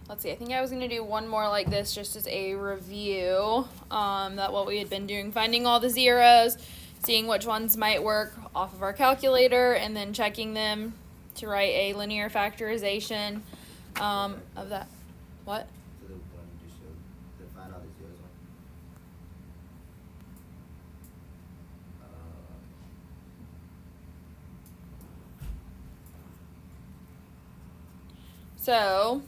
let's see, I think I was going to do one more like this just as a review, that what we had been doing, finding all the zeros, seeing which ones might work off of our calculator, and then checking them to write a linear factorization of that. What? So the one you just showed, to find all the zeros one. So,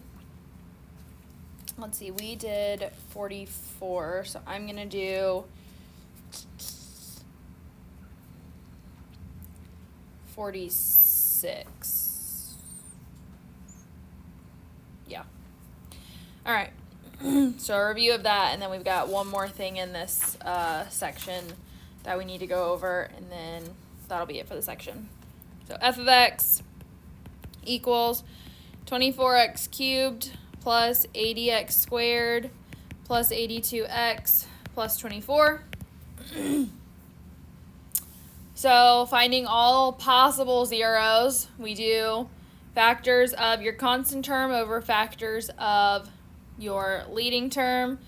let's see, we did 44, so I'm going to do 46. Yeah. All right. So a review of that, and then we've got one more thing in this section that we need to go over, and then that'll be it for the section. So f of x equals 24x cubed plus 80x squared plus 82x plus 24. So finding all possible zeros, we do factors of your constant term over factors of your leading term.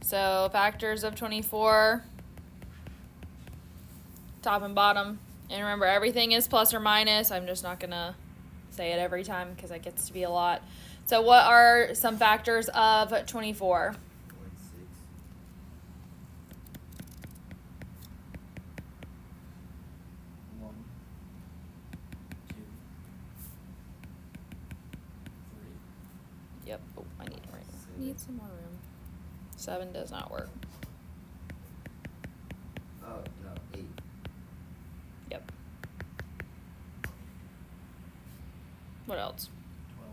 So factors of 24, top and bottom. And remember, everything is plus or minus. I'm just not going to say it every time because that gets to be a lot. So what are some factors of 24? 1, 2, 3. Yep. Oh, I need some more room. 7 does not work. Oh, no, 8. Yep. What else? 12.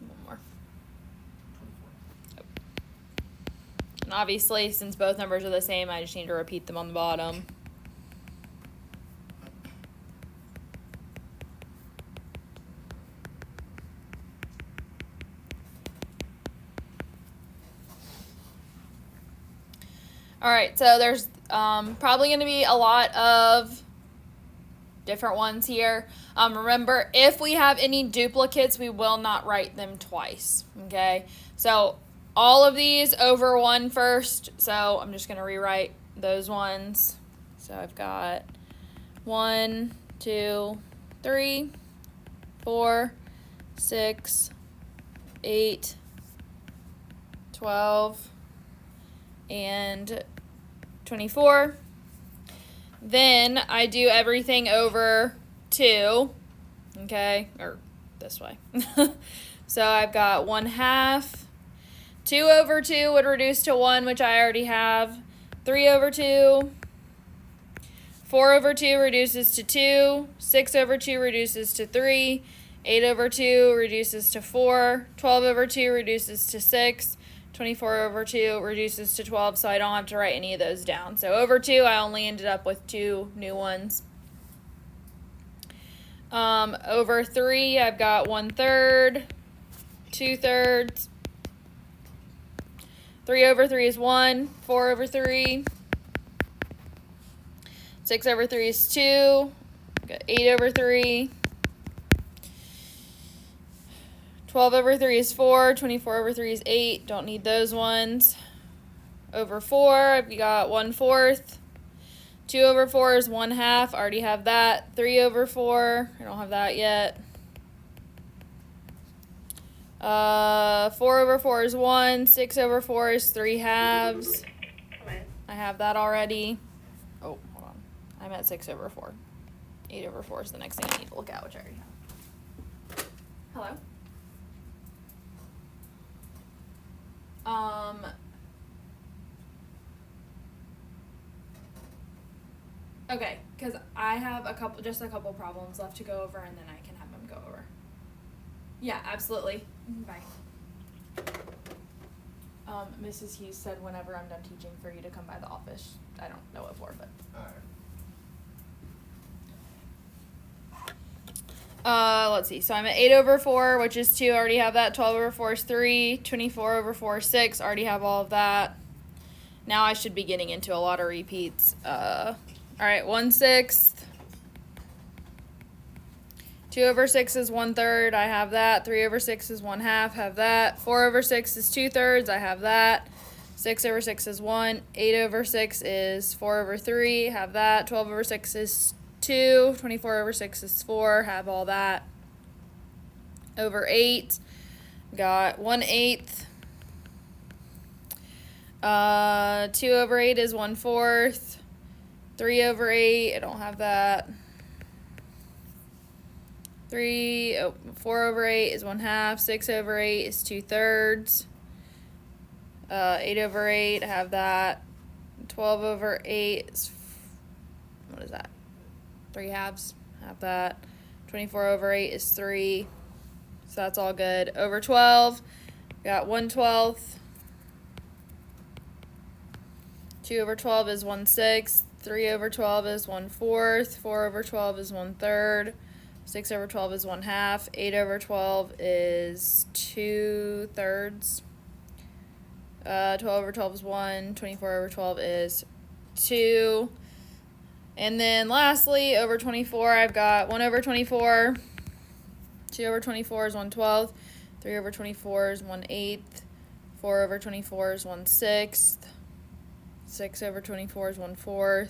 One more. 24. Yep. And obviously, since both numbers are the same, I just need to repeat them on the bottom. All right, so there's probably going to be a lot of different ones here. Remember, if we have any duplicates, we will not write them twice, okay? So all of these over 1 first, so I'm just going to rewrite those ones. So I've got 1, 2, 3, 4, 6, 8, 12, and 24. Then I do everything over 2, okay, or this way. So I've got 1/2. 2 over 2 would reduce to 1, which I already have. 3 over 2. 4 over 2 reduces to 2. 6 over 2 reduces to 3. 8 over 2 reduces to 4. 12 over 2 reduces to 6. 24 over 2 reduces to 12, so I don't have to write any of those down. So over 2, I only ended up with 2 new ones. Over 3, I've got 1/3, 2/3. 3 over 3 is 1. 4 over 3. 6 over 3 is 2. Got 8 over 3. 12 over 3 is 4. 24 over 3 is 8. Don't need those ones. Over 4, I've got 1/4. 2 over 4 is 1/2. Already have that. 3 over 4. I don't have that yet. 4 over 4 is 1. 6 over 4 is 3/2. I have that already. Oh, hold on. I'm at 6 over 4. 8 over 4 is the next thing I need to look at, which I already have. Hello? Okay, because I have just a couple problems left to go over, and then I can have them go over. Yeah, absolutely. Bye. Mrs. Hughes said whenever I'm done teaching for you to come by the office. I don't know what for, but. Alright. Let's see. So I'm at 8 over 4, which is 2. Already have that. 12 over 4 is 3. 24 over 4 is 6. Already have all of that. Now I should be getting into a lot of repeats. All right, 1/6. 2 over 6 is 1/3, I have that. 3 over 6 is 1/2, have that. 4 over 6 is 2/3, I have that. 6 over 6 is 1. 8 over 6 is 4 over 3, have that. 12 over 6 is 2. 24 over 6 is 4, have all that. Over 8, got 1/8. 2 over 8 is 1/4. 3 over 8, I don't have that. 4 over 8 is 1/2. 6 over 8 is 2/3. 8 over 8, I have that. 12 over 8 is, what is that? 3/2, have that. 24 over 8 is 3. So that's all good. Over 12, got 1/12. 2 over 12 is 1/6. 3 over 12 is 1/4. 4 over 12 is 1/3. 6 over 12 is 1/2. 8 over 12 is 2/3. 12 over 12 is 1. 24 over 12 is 2. And then lastly, over 24, I've got 1 over 24. 2 over 24 is 1/12. 3 over 24 is 1/8. 4 over 24 is 1/6. 6 over 24 is 1/4.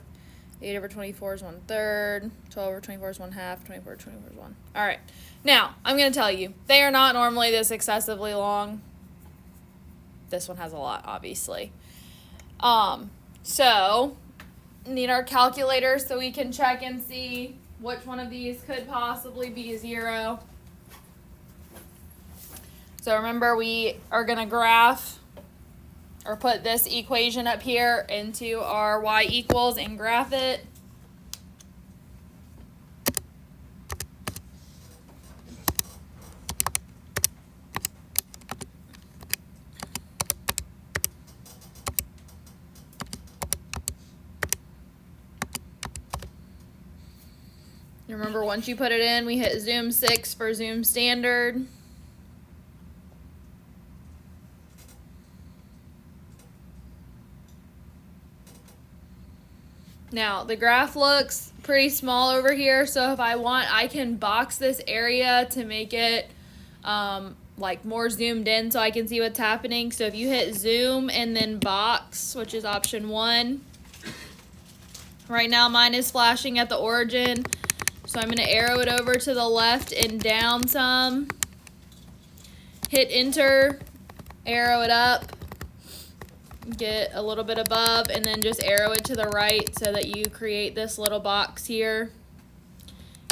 8 over 24 is 1/3. 12 over 24 is 1/2. 24 over 24 is 1. All right. Now, I'm going to tell you, they are not normally this excessively long. This one has a lot, obviously. So, need our calculator so we can check and see which one of these could possibly be 0. So remember, we are going to graph or put this equation up here into our y equals and graph it. Remember, once you put it in, we hit zoom 6 for zoom standard. Now, the graph looks pretty small over here, so if I want, I can box this area to make it like more zoomed in so I can see what's happening. So if you hit zoom and then box, which is option 1, right now mine is flashing at the origin, so I'm going to arrow it over to the left and down some, hit enter, arrow it up, get a little bit above, and then just arrow it to the right so that you create this little box here.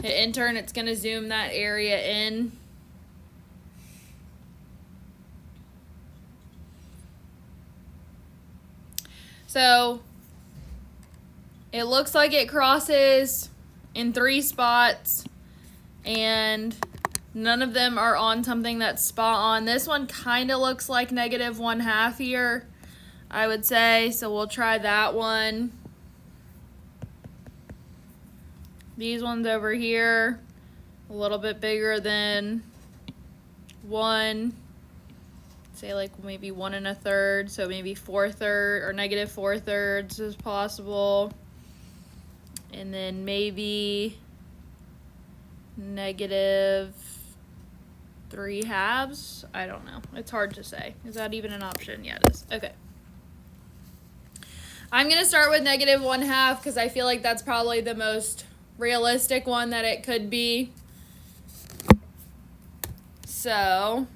Hit enter and it's going to zoom that area in. So it looks like it crosses in 3 spots and none of them are on something that's spot on. This one kind of looks like -1/2 here, I would say, so we'll try that one. These ones over here, a little bit bigger than 1. Say like maybe 1 1/3, so maybe 4/3 or -4/3 is possible. And then maybe -3/2. I don't know. It's hard to say. Is that even an option? Yeah, it is. Okay. I'm going to start with -1/2 because I feel like that's probably the most realistic one that it could be. So,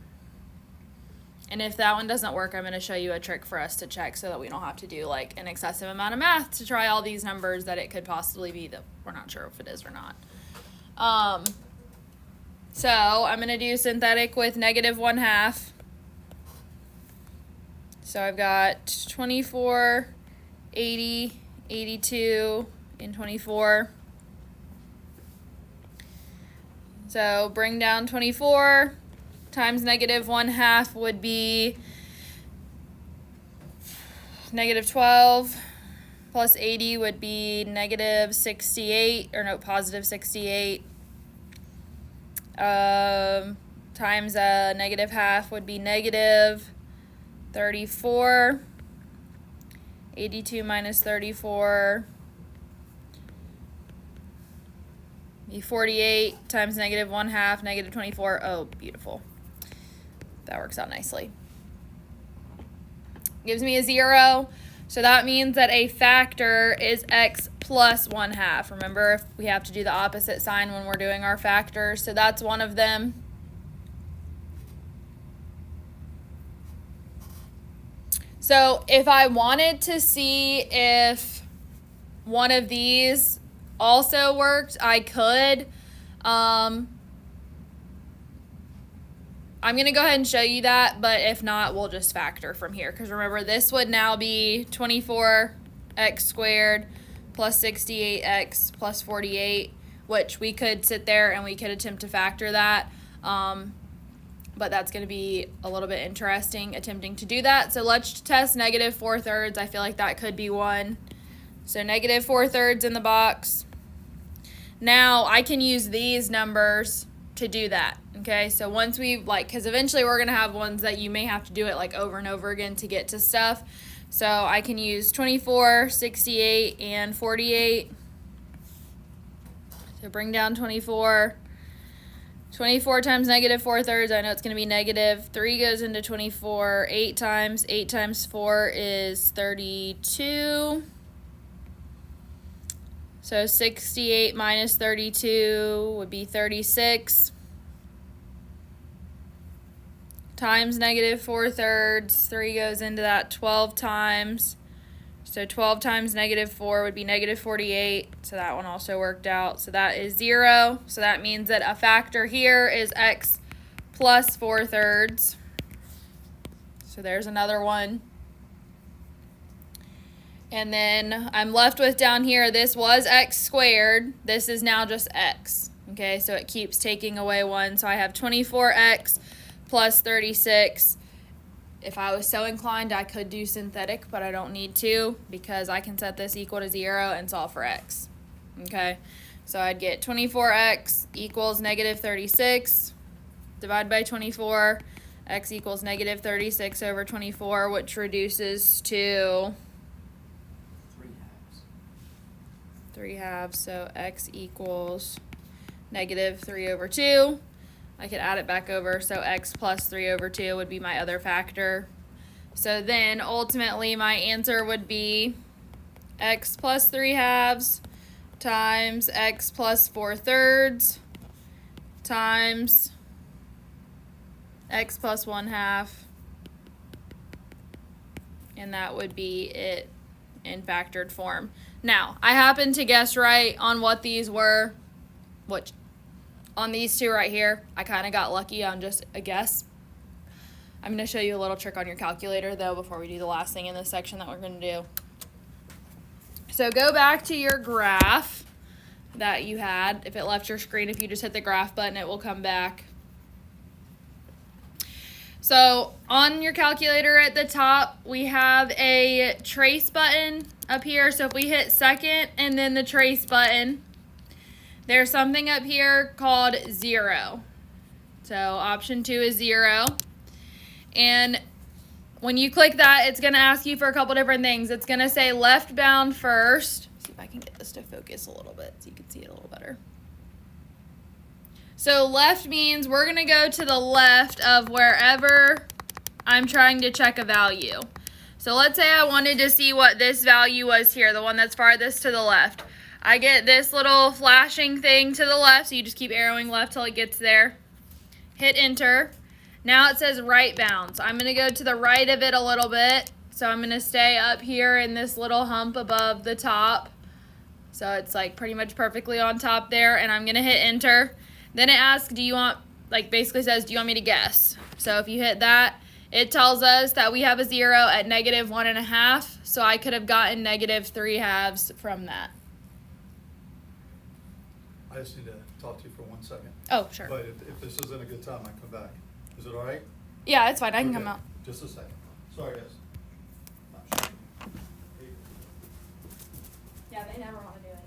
and if that one doesn't work, I'm going to show you a trick for us to check so that we don't have to do like an excessive amount of math to try all these numbers that it could possibly be that we're not sure if it is or not. So I'm going to do synthetic with -1/2. So I've got 24, 80, 82, and 24. So bring down 24 times -1/2 would be -12 plus 80 would be -68, or no, +68. Times a -1/2 would be -34. 82 minus 34 Be 48 times negative 1/2, negative 24. Oh, beautiful. That works out nicely. Gives me a 0. So that means that a factor is x plus 1/2. Remember, we have to do the opposite sign when we're doing our factors. So that's one of them. So if I wanted to see if one of these also worked, I could. I'm going to go ahead and show you that, but if not, we'll just factor from here. Because remember, this would now be 24x squared plus 68x plus 48, which we could sit there and we could attempt to factor that. But that's going to be a little bit interesting attempting to do that. So let's test negative 4/3. I feel like that could be one. So negative 4/3 in the box. Now I can use these numbers to do that. Okay, so once we've because eventually we're going to have ones that you may have to do it like over and over again to get to stuff. So I can use 24, 68, and 48. So bring down 24. 24 times negative 4/3, I know it's going to be negative. 3 goes into 24. 8 times 4 is 32. So 68 minus 32 would be 36. Times negative 4/3. 3 goes into that 12 times. So 12 times negative 4 would be negative 48. So that one also worked out. So that is 0. So that means that a factor here is x plus 4/3. So there's another one. And then I'm left with down here, this was x squared. This is now just x. Okay, so it keeps taking away 1. So I have 24x plus 36. If I was so inclined, I could do synthetic, but I don't need to because I can set this equal to 0 and solve for x. Okay, so I'd get 24x equals negative 36. Divide by 24. X equals negative 36 over 24, which reduces to 3/2. So x equals negative 3 over 2. I could add it back over, so x plus 3 over 2 would be my other factor. So then ultimately my answer would be x plus 3/2 times x plus 4/3 times x plus 1/2. And that would be it in factored form. Now, I happened to guess right on what these were, which on these two right here, I kind of got lucky on just a guess. I'm going to show you a little trick on your calculator, though, before we do the last thing in this section that we're going to do. So go back to your graph that you had. If it left your screen, if you just hit the graph button, it will come back. So on your calculator at the top, we have a trace button up here. So if we hit second and then the trace button, there's something up here called 0. So option 2 is 0. And when you click that, it's going to ask you for a couple different things. It's going to say left bound first. Let's see if I can get this to focus a little bit so you can see it a little better. So left means we're going to go to the left of wherever I'm trying to check a value. So let's say I wanted to see what this value was here, the one that's farthest to the left. I get this little flashing thing to the left, so you just keep arrowing left till it gets there. Hit enter. Now it says right bound. So I'm going to go to the right of it a little bit. So I'm going to stay up here in this little hump above the top. So it's like pretty much perfectly on top there, and I'm going to hit enter. Then it asks, do you want, basically says, do you want me to guess? So if you hit that, it tells us that we have a 0 at negative 1.5. So I could have gotten negative 3/2 from that. I just need to talk to you for 1 second. Oh, sure. But if this isn't a good time, I come back. Is it all right? Yeah, it's fine. I can Okay, come out. Just a second. Sorry, guys. Yeah, they never want to do anything.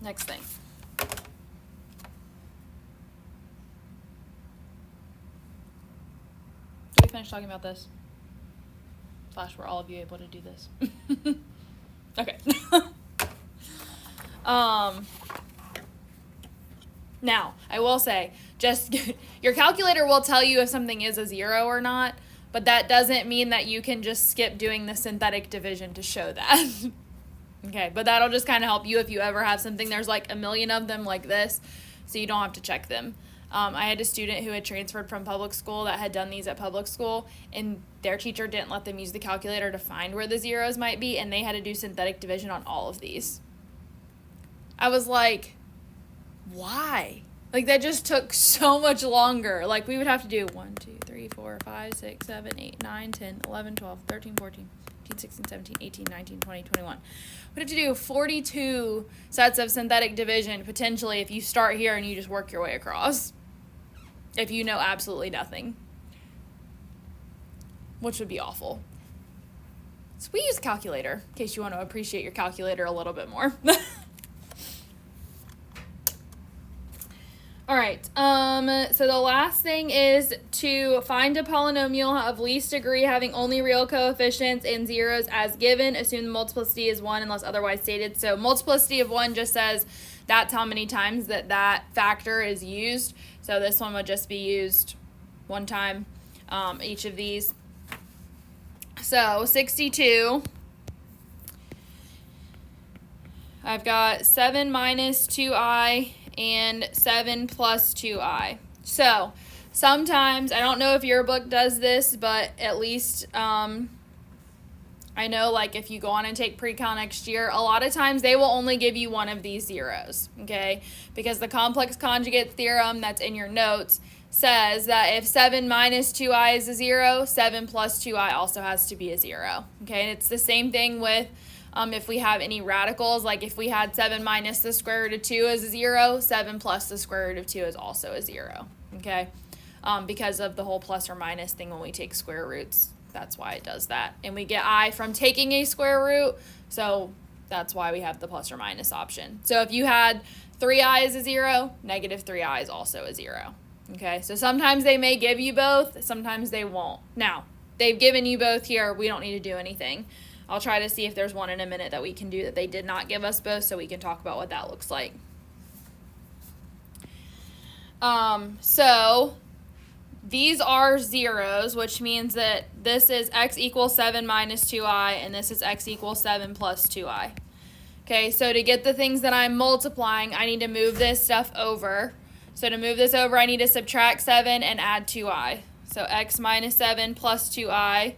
Next thing. Did we finish talking about this? Slash, were all of you able to do this? Okay. Now, I will say, just your calculator will tell you if something is a 0 or not, but that doesn't mean that you can just skip doing the synthetic division to show that. Okay, but that'll just kind of help you if you ever have something, there's like a million of them like this, so you don't have to check them. I had a student who had transferred from public school that had done these at public school, and their teacher didn't let them use the calculator to find where the zeros might be, and they had to do synthetic division on all of these. I was like, why? Like, that just took so much longer. Like, we would have to do 1, 2, 3, 4, 5, 6, 7, 8, 9, 10, 11, 12, 13, 14, 15, 16, 17, 18, 19, 20, 21. We'd have to do 42 sets of synthetic division, potentially, if you start here and you just work your way across. If you know absolutely nothing. Which would be awful. So we use a calculator, in case you want to appreciate your calculator a little bit more. All right, so the last thing is to find a polynomial of least degree having only real coefficients and zeros as given. Assume the multiplicity is 1 unless otherwise stated. So multiplicity of 1 just says that's how many times that factor is used. So this one would just be used one time, each of these. So 62, I've got 7 minus 2i and 7 plus 2i. So sometimes, I don't know if your book does this, but at least I know, like, if you go on and take pre-cal next year, a lot of times they will only give you one of these zeros, okay? Because the complex conjugate theorem that's in your notes says that if 7 minus 2i is a 0, 7 plus 2i also has to be a 0, okay? And it's the same thing with if we have any radicals, like if we had 7 minus the square root of 2 is a 0, 7 plus the square root of 2 is also a 0, okay? Because of the whole plus or minus thing when we take square roots. That's why it does that. And we get I from taking a square root, so that's why we have the plus or minus option. So if you had 3i is a 0, negative 3i is also a 0, okay? So sometimes they may give you both, sometimes they won't. Now, they've given you both here, we don't need to do anything. I'll try to see if there's one in a minute that we can do that they did not give us both, so we can talk about what that looks like. So these are zeros, which means that this is x equals 7 minus 2i, and this is x equals 7 plus 2i. Okay, so to get the things that I'm multiplying, I need to move this stuff over. So to move this over, I need to subtract 7 and add 2i. So x minus 7 plus 2i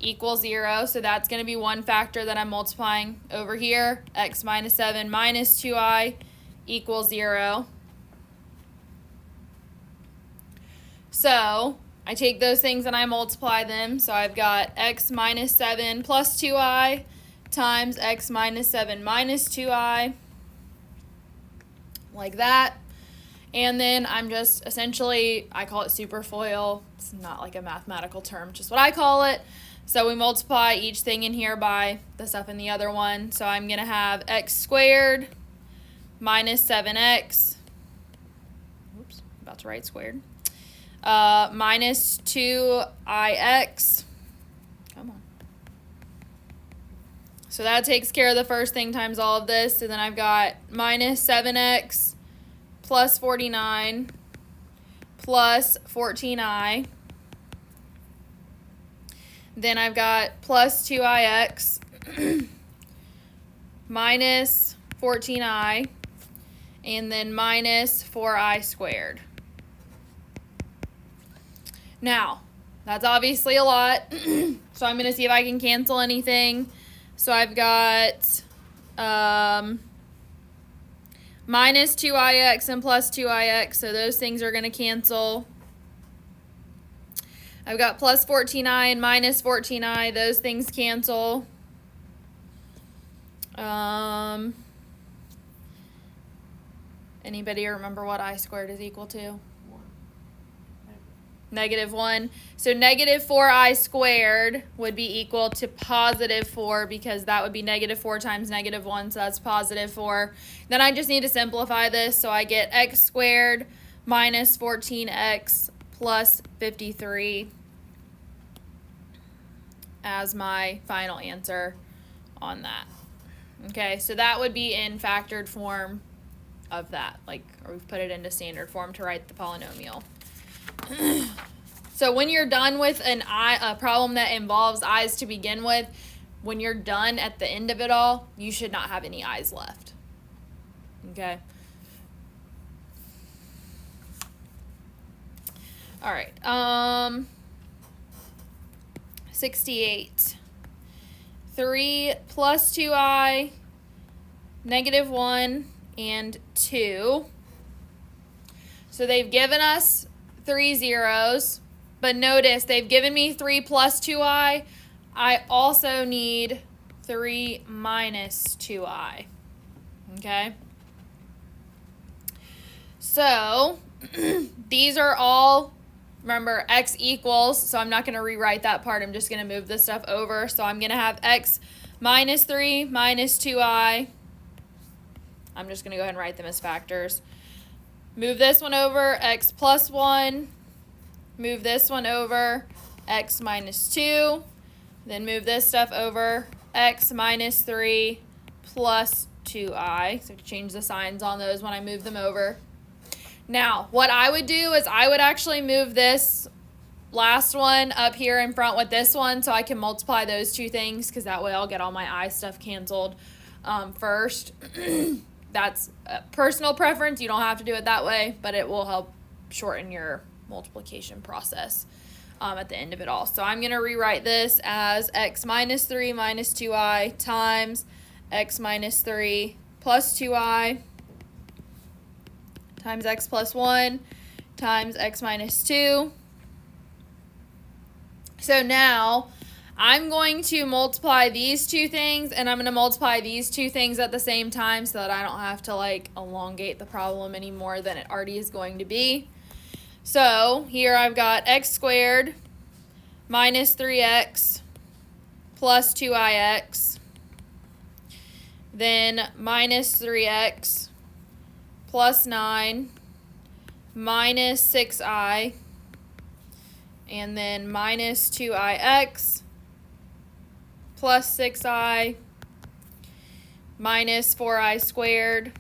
equals 0, so that's going to be one factor that I'm multiplying over here. X minus 7 minus 2i equals 0. So I take those things and I multiply them. So I've got x minus 7 plus 2i times x minus 7 minus 2i, like that. And then I'm just essentially, I call it superfoil. It's not like a mathematical term, just what I call it. So we multiply each thing in here by the stuff in the other one. So I'm going to have x squared minus 7x. Oops, about to write squared. Minus 2ix. Come on. So that takes care of the first thing times all of this. And then I've got minus 7x plus 49 plus 14i. Then I've got plus 2ix minus 14i, and then minus 4i squared. Now, that's obviously a lot, so I'm going to see if I can cancel anything. So I've got minus 2ix and plus 2ix, so those things are going to cancel. I've got plus 14i and minus 14i. Those things cancel. Anybody remember what I squared is equal to? 1. negative 1. So negative 4i squared would be equal to positive 4 because that would be negative 4 times negative 1, so that's positive 4. Then I just need to simplify this, so I get x squared minus 14x plus 53 as my final answer on that. Okay, so that would be in factored form of that, like, or we've put it into standard form to write the polynomial. So when you're done with a problem that involves i's to begin with, when you're done at the end of it all, you should not have any i's left. Okay. All right. 68. 3 plus 2i, negative 1, and 2. So they've given us 3 zeros, but notice they've given me 3 plus 2i. I also need 3 minus 2i. Okay? So these are all, remember, x equals, so I'm not going to rewrite that part. I'm just going to move this stuff over. So I'm going to have x minus 3 minus 2i. I'm just going to go ahead and write them as factors. Move this one over, x plus 1. Move this one over, x minus 2. Then move this stuff over, x minus 3 plus 2i. So I have to change the signs on those when I move them over. Now, what I would do is I would actually move this last one up here in front with this one so I can multiply those two things, because that way I'll get all my I stuff canceled first. That's a personal preference. You don't have to do it that way, but it will help shorten your multiplication process at the end of it all. So I'm going to rewrite this as x minus 3 minus 2i times x minus 3 plus 2i times x plus 1 times x minus 2. So now I'm going to multiply these two things, and I'm going to multiply these two things at the same time so that I don't have to like elongate the problem any more than it already is going to be. So here I've got x squared minus 3x plus 2ix, then minus 3x plus 9 minus 6i, and then minus 2ix plus 6i minus 4i squared.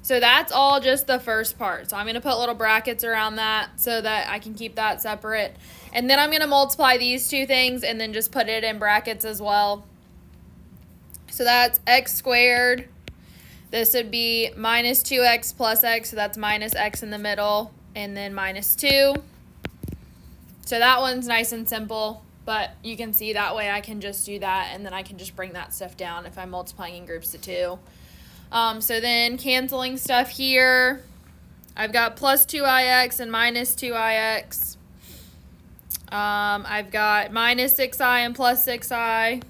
So that's all just the first part. So I'm going to put little brackets around that so that I can keep that separate. And then I'm going to multiply these two things and then just put it in brackets as well. So that's x squared. This would be minus 2x plus x, so that's minus x in the middle, and then minus 2. So that one's nice and simple, but you can see that way I can just do that, and then I can just bring that stuff down if I'm multiplying in groups of 2. So then canceling stuff here, I've got plus 2ix and minus 2ix. I've got minus 6i and plus 6i.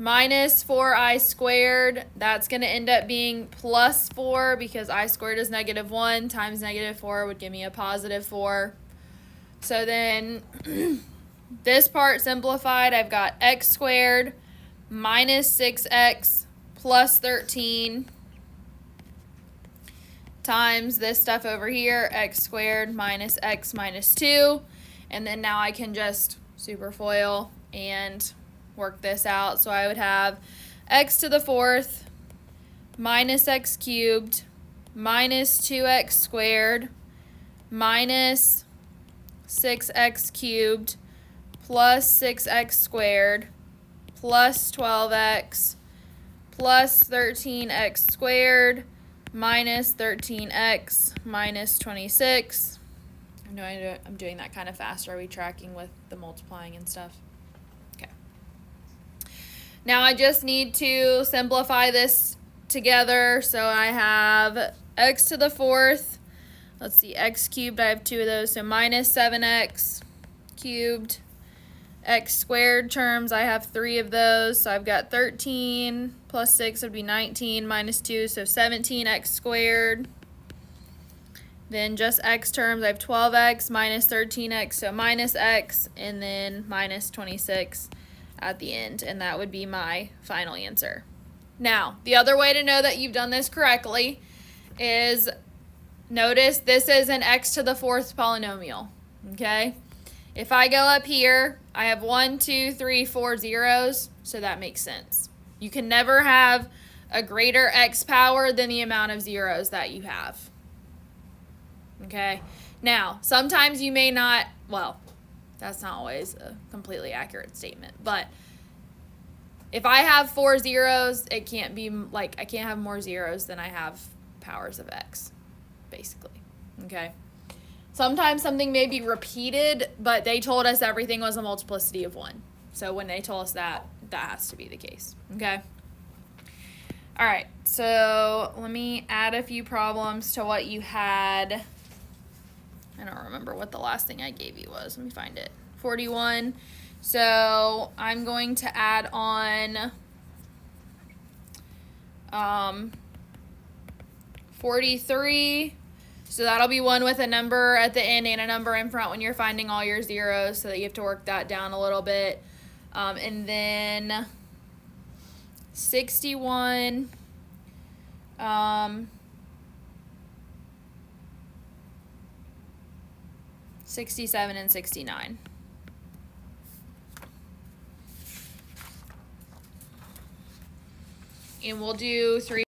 Minus 4i squared, that's going to end up being plus 4 because I squared is negative 1 times negative 4 would give me a positive 4. So then this part simplified, I've got x squared minus 6x plus 13 times this stuff over here, x squared minus x minus 2. And then now I can just superfoil and work this out. So I would have x to the 4th minus x cubed minus 2x squared minus 6x cubed plus 6x squared plus 12x plus 13x squared minus 13x minus 26. I know I'm doing that kind of fast. Are we tracking with the multiplying and stuff? Okay. Now I just need to simplify this together. So I have x to the 4th. Let's see, x cubed, I have 2 of those. So minus 7x cubed. X squared terms, I have 3 of those. So I've got 13 plus 6 would be 19 minus 2, so 17x squared. Then just x terms, I have 12x minus 13x, so minus x, and then minus 26 at the end, and that would be my final answer. Now, the other way to know that you've done this correctly is, notice this is an x to the 4th polynomial, okay? If I go up here, I have 1, 2, 3, 4 zeros, so that makes sense. You can never have a greater x power than the amount of zeros that you have. Okay, now sometimes you may not, well, that's not always a completely accurate statement, but if I have 4 zeros, it can't be like, I can't have more zeros than I have powers of x, basically. Okay, sometimes something may be repeated, but they told us everything was a multiplicity of 1. So when they told us that, that has to be the case. Okay. All right, so let me add a few problems to what you had. I don't remember what the last thing I gave you was. Let me find it. 41. So I'm going to add on 43. So that'll be one with a number at the end and a number in front when you're finding all your zeros, so that you have to work that down a little bit. And then 61. 67 and 69. And we'll do 3